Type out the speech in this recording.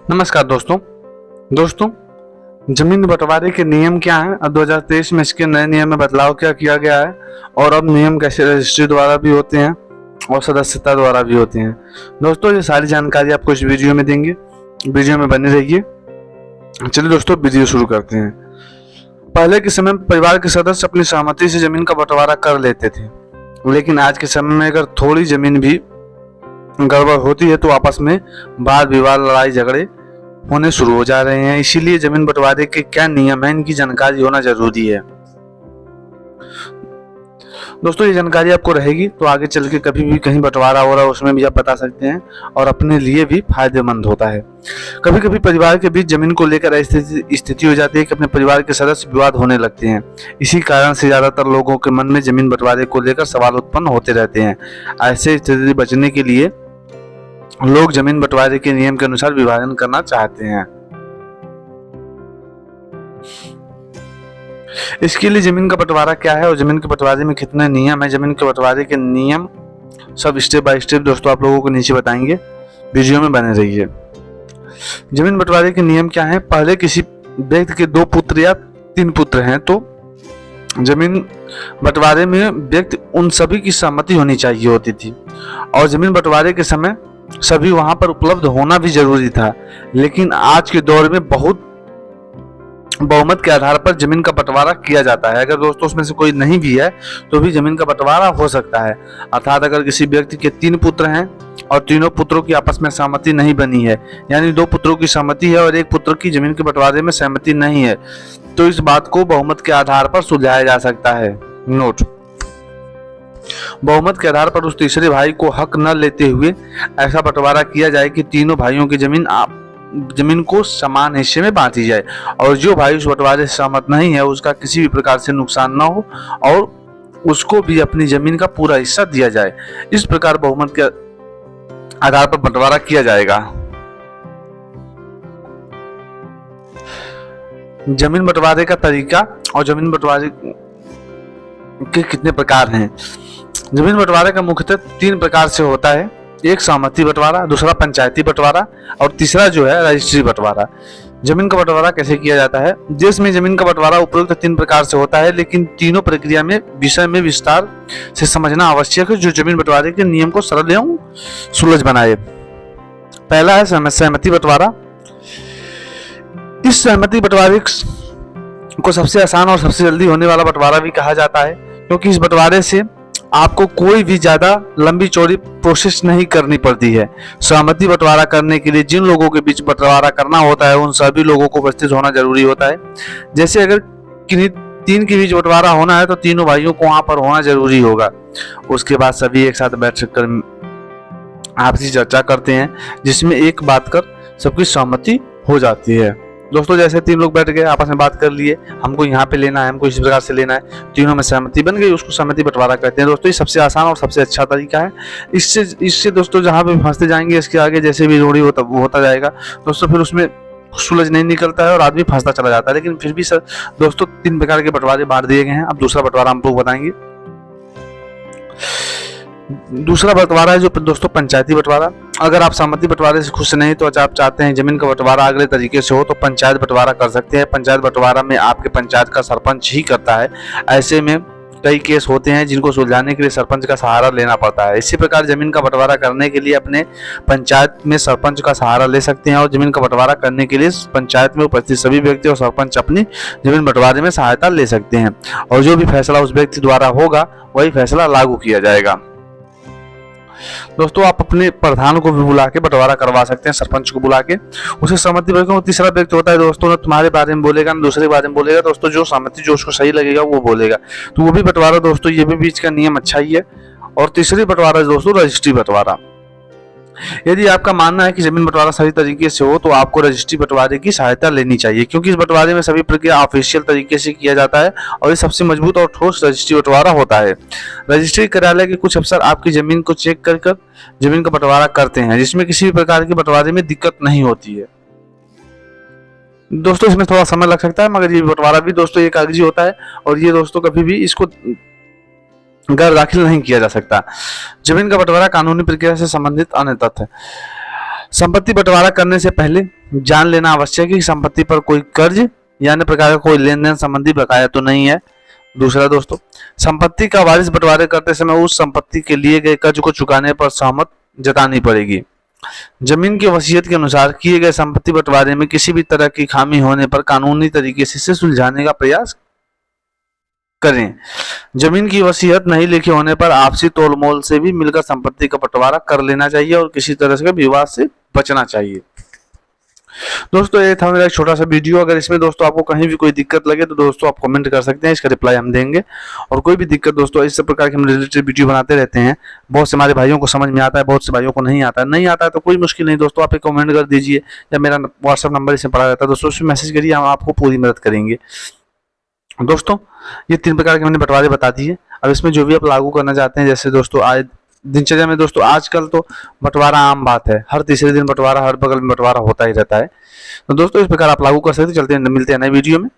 नमस्कार दोस्तों, जमीन बंटवारे के नियम क्या हैं? अब 2023 में इसके नए नियम में बदलाव क्या किया गया है और अब नियम कैसे रजिस्ट्री द्वारा भी होते हैं और सदस्यता द्वारा भी होते हैं। दोस्तों, ये सारी जानकारी आपको इस वीडियो में देंगे, वीडियो में बने रहिए। चलिए दोस्तों, वीडियो शुरू करते हैं। पहले के समय में परिवार के सदस्य अपनी सहमति से जमीन का बंटवारा कर लेते थे, लेकिन आज के समय में अगर थोड़ी जमीन भी गड़बड़ होती है तो आपस में वाद विवाद, लड़ाई झगड़े होने शुरू हो जा रहे हैं। इसीलिए जमीन बंटवारे के क्या नियम है, इनकी जानकारी होना जरूरी है। दोस्तों, ये जानकारी आपको रहेगी तो आगे चल के कभी भी कहीं बंटवारा हो रहा है उसमें भी आप बता सकते हैं और अपने लिए भी फायदेमंद होता है। कभी कभी परिवार के बीच जमीन को लेकर ऐसी स्थिति हो जाती है कि अपने परिवार के सदस्य विवाद होने लगते हैं। इसी कारण से ज्यादातर लोगों के मन में जमीन बंटवारे को लेकर सवाल उत्पन्न होते रहते हैं। ऐसे स्थिति से बचने के लिए लोग जमीन बंटवारे के नियम के अनुसार विभाजन करना चाहते हैं। इसके लिए जमीन का बंटवारा क्या है और जमीन के बंटवारे में कितने नियम है, जमीन के बंटवारे के नियम सब स्टेप बाय स्टेप दोस्तों आप लोगों को नीचे बताएंगे, वीडियो में बने रहिए। जमीन बंटवारे के नियम क्या है? पहले किसी व्यक्ति के 2 पुत्र या 3 पुत्र हैं तो जमीन बंटवारे में व्यक्ति उन सभी की सहमति होनी चाहिए होती थी और जमीन बंटवारे के समय सभी वहां पर उपलब्ध होना भी जरूरी था। लेकिन आज के दौर में बहुत बहुमत के आधार पर जमीन का बंटवारा किया जाता है। अगर दोस्तों उसमें से कोई नहीं भी है तो भी जमीन का बंटवारा हो सकता है। अर्थात अगर किसी व्यक्ति के 3 पुत्र हैं और तीनों पुत्रों की आपस में सहमति नहीं बनी है, यानी 2 पुत्रों की सहमति है और 1 पुत्र की जमीन के बंटवारे में सहमति नहीं है, तो इस बात को बहुमत के आधार पर सुलझाया जा सकता है। नोट: बहुमत के आधार पर उस तीसरे भाई को हक न लेते हुए ऐसा बंटवारा किया जाए कि तीनों भाइयों की जमीन को समान हिस्से में बांटी जाए और जो भाई उस बंटवारे से सहमत नहीं है उसका किसी भी प्रकार से नुकसान न हो और उसको भी अपनी जमीन का पूरा हिस्सा दिया जाए। इस प्रकार बहुमत के आधार पर बंटवारा किया जाएगा। जमीन बंटवारे का तरीका और जमीन बंटवारे के कितने प्रकार हैं? जमीन बंटवारे का मुख्यतः 3 प्रकार से होता है। एक सहमति बंटवारा, दूसरा पंचायती बंटवारा और तीसरा जो है रजिस्ट्री बंटवारा। जमीन का बंटवारा कैसे किया जाता है? देश में जमीन का बंटवारा उपरोक्त 3 प्रकार से होता है, लेकिन तीनों प्रक्रिया में विषय में विस्तार से समझना आवश्यक है जो जमीन बंटवारे के नियम को सरल एवं सुलझ बनाए। पहला है सहमति बंटवारा। इस सहमति बंटवारे को सबसे आसान और सबसे जल्दी होने वाला बंटवारा भी कहा जाता है, क्योंकि इस बंटवारे से आपको कोई भी ज्यादा लंबी चौड़ी प्रोसेस नहीं करनी पड़ती है। सहमति बंटवारा करने के लिए जिन लोगों के बीच बंटवारा करना होता है उन सभी लोगों को उपस्थित होना जरूरी होता है। जैसे अगर किन्हीं 3 के बीच बंटवारा होना है तो तीनों भाइयों को वहां पर होना जरूरी होगा। उसके बाद सभी एक साथ बैठ कर आपसी चर्चा करते हैं जिसमें एक बात कर सबकी सहमति हो जाती है। दोस्तों, जैसे 3 लोग बैठ गए, आपस में बात कर लिए, हमको यहाँ पे लेना है, हमको इस प्रकार से लेना है, तीनों में सहमति बन गई, उसको सहमति बंटवारा कहते हैं। दोस्तों, ये सबसे आसान और सबसे अच्छा तरीका है। इससे दोस्तों जहाँ पे फंसते जाएंगे इसके आगे जैसे भी रोड़ी होता जाएगा दोस्तों, फिर उसमें सुलझ नहीं निकलता है और आदमी फंसता चला जाता है। लेकिन फिर भी सर दोस्तों 3 प्रकार के बंटवारे बांट दिए गए हैं। अब दूसरा बंटवारा हम लोग बताएंगे। दूसरा बंटवारा है जो दोस्तों पंचायती बंटवारा। अगर आप सहमति बंटवारे से खुश नहीं तो आप चाहते हैं जमीन का बंटवारा अगले तरीके से हो तो पंचायत बंटवारा कर सकते हैं। पंचायत बंटवारा में आपके पंचायत का सरपंच ही करता है। ऐसे में कई केस होते हैं जिनको सुलझाने के लिए सरपंच का सहारा लेना पड़ता है। इसी प्रकार जमीन का बंटवारा करने के लिए अपने पंचायत में सरपंच का सहारा ले सकते हैं और जमीन का बंटवारा करने के लिए पंचायत में उपस्थित सभी व्यक्ति और सरपंच अपनी जमीन बंटवारे में सहायता ले सकते हैं और जो भी फैसला उस व्यक्ति द्वारा होगा वही फैसला लागू किया जाएगा। दोस्तों, आप अपने प्रधान को भी बुला के बंटवारा करवा सकते हैं, सरपंच को बुला के उसे सहमति बनेगा। तीसरा व्यक्ति होता है दोस्तों, ना तुम्हारे बारे में बोलेगा ना दूसरे के बारे में बोलेगा। दोस्तों, जो सहमति जो उसको सही लगेगा वो बोलेगा, तो वो भी बंटवारा दोस्तों, ये भी बीच का नियम अच्छा ही है। और तीसरी बंटवारा दोस्तों रजिस्ट्री बंटवारा। यदि आपका मानना है कि जमीन बंटवारा सही तरीके से हो तो आपको रजिस्ट्री बंटवारे की सहायता लेनी चाहिए, क्योंकि इस बंटवारे में सभी प्रक्रिया ऑफिशियल तरीके से किया जाता है और ये सबसे मजबूत और ठोस रजिस्ट्री बंटवारा होता है। रजिस्ट्री कार्यालय के कुछ अफसर आपकी जमीन को चेक कर जमीन का बंटवारा करते हैं, जिसमें किसी भी प्रकार के बंटवारे में दिक्कत नहीं होती है। दोस्तों, इसमें थोड़ा समय लग सकता है मगर ये बंटवारा भी दोस्तों ये कागजी होता है और ये दोस्तों कभी भी इसको गैर दाखिल नहीं किया जा सकता। जमीन का बंटवारा कानूनी प्रक्रिया से संबंधित अन्य तथ्य। संपत्ति बंटवारा करने से पहले जान लेना आवश्यक है कि संपत्ति पर कोई कर्ज या अन्य प्रकार का कोई लेन देन संबंधी बकाया तो नहीं है। दूसरा दोस्तों, संपत्ति का वारिस बंटवारे करते समय उस संपत्ति के लिए गए कर्ज को चुकाने पर सहमत जतानी पड़ेगी। जमीन की वसीयत के अनुसार किए गए संपत्ति बंटवारे में किसी भी तरह की खामी होने पर कानूनी तरीके से इसे सुलझाने का प्रयास करें। जमीन की वसीयत नहीं लिखी होने पर आपसी तोल मोल से भी मिलकर संपत्ति का बंटवारा कर लेना चाहिए और किसी तरह से विवाद से बचना चाहिए। दोस्तों ये था मेरा एक छोटा सा वीडियो। अगर इसमें दोस्तों आपको कहीं भी कोई दिक्कत लगे तो दोस्तों आप कमेंट कर सकते हैं, इसका रिप्लाई हम देंगे। और कोई भी दिक्कत दोस्तों इस प्रकार के हम रिलेटेड वीडियो बनाते रहते हैं। बहुत से हमारे भाइयों को समझ में आता है, बहुत से भाइयों को नहीं आता है तो कोई मुश्किल नहीं दोस्तों, आप एक कमेंट कर दीजिए या मेरा व्हाट्सअप नंबर इसमें पड़ा रहता है दोस्तों, उसमें मैसेज करिए, हम आपको पूरी मदद करेंगे। दोस्तों ये 3 प्रकार के मैंने बंटवारे बता दिए। अब इसमें जो भी आप लागू करना चाहते हैं, जैसे दोस्तों आज दिनचर्या में दोस्तों आजकल तो बंटवारा आम बात है, हर तीसरे दिन बंटवारा, हर बगल में बंटवारा होता ही रहता है। तो दोस्तों इस प्रकार आप लागू कर सकते हैं। चलते हैं, मिलते हैं नए वीडियो में।